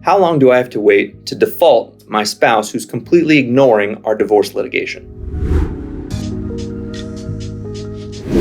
How long do I have to wait to default my spouse who's completely ignoring our divorce litigation?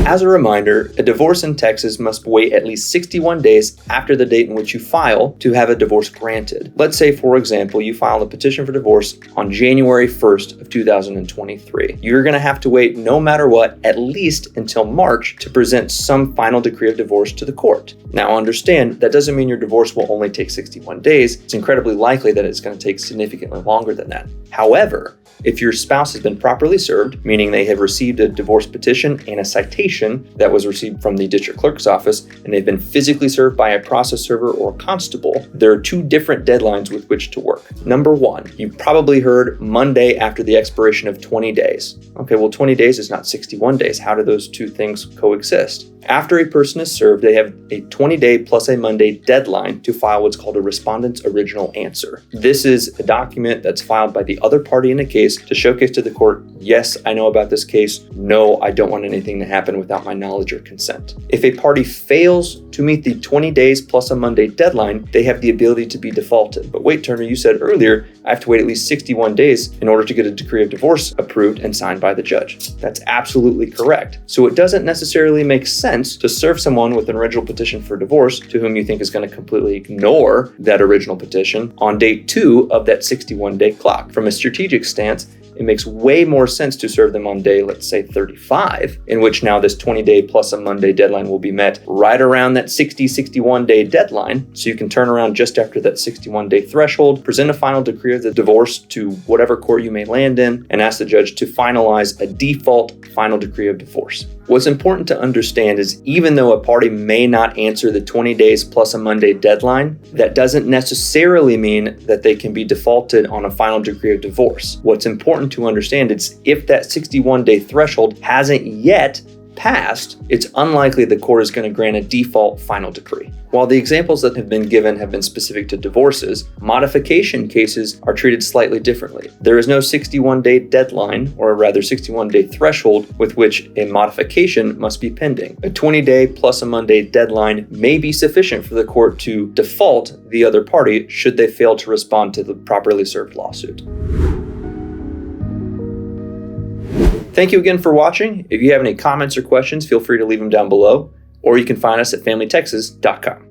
As a reminder, a divorce in Texas must wait at least 61 days after the date in which you file to have a divorce granted. Let's say, for example, you filed a petition for divorce on January 1st of 2023. You're going to have to wait no matter what, at least until March, to present some final decree of divorce to the court. Now understand, that doesn't mean your divorce will only take 61 days. It's incredibly likely that it's going to take significantly longer than that. However, if your spouse has been properly served, meaning they have received a divorce petition and a citation that was received from the district clerk's office, and they've been physically served by a process server or constable, there are two different deadlines with which to work. Number one, you probably heard Monday after the expiration of 20 days. Okay, well, 20 days is not 61 days. How do those two things coexist? After a person is served, they have a 20-day plus a Monday deadline to file what's called a respondent's original answer. This is a document that's filed by the other party in a case to showcase to the court, yes, I know about this case. No, I don't want anything to happen without my knowledge or consent. If a party fails to meet the 20 days plus a Monday deadline, they have the ability to be defaulted. But wait, Turner, you said earlier, I have to wait at least 61 days in order to get a decree of divorce approved and signed by the judge. That's absolutely correct. So it doesn't necessarily make sense to serve someone with an original petition for divorce to whom you think is going to completely ignore that original petition on day 2 of that 61-day clock. From a strategic stance, it makes way more sense to serve them on day, let's say 35, in which now this 20-day plus a Monday deadline will be met right around that 61-day deadline. So you can turn around just after that 61-day threshold, present a final decree of the divorce to whatever court you may land in, and ask the judge to finalize a default final decree of divorce. What's important to understand is even though a party may not answer the 20 days plus a Monday deadline, that doesn't necessarily mean that they can be defaulted on a final decree of divorce. What's important to understand is if that 61-day threshold hasn't yet passed, it's unlikely the court is going to grant a default final decree. While the examples that have been given have been specific to divorces, modification cases are treated slightly differently. There is no 61-day deadline, or rather 61-day threshold, with which a modification must be pending. A 20-day plus a Monday deadline may be sufficient for the court to default the other party should they fail to respond to the properly served lawsuit. Thank you again for watching. If you have any comments or questions, feel free to leave them down below, or you can find us at familytexas.com.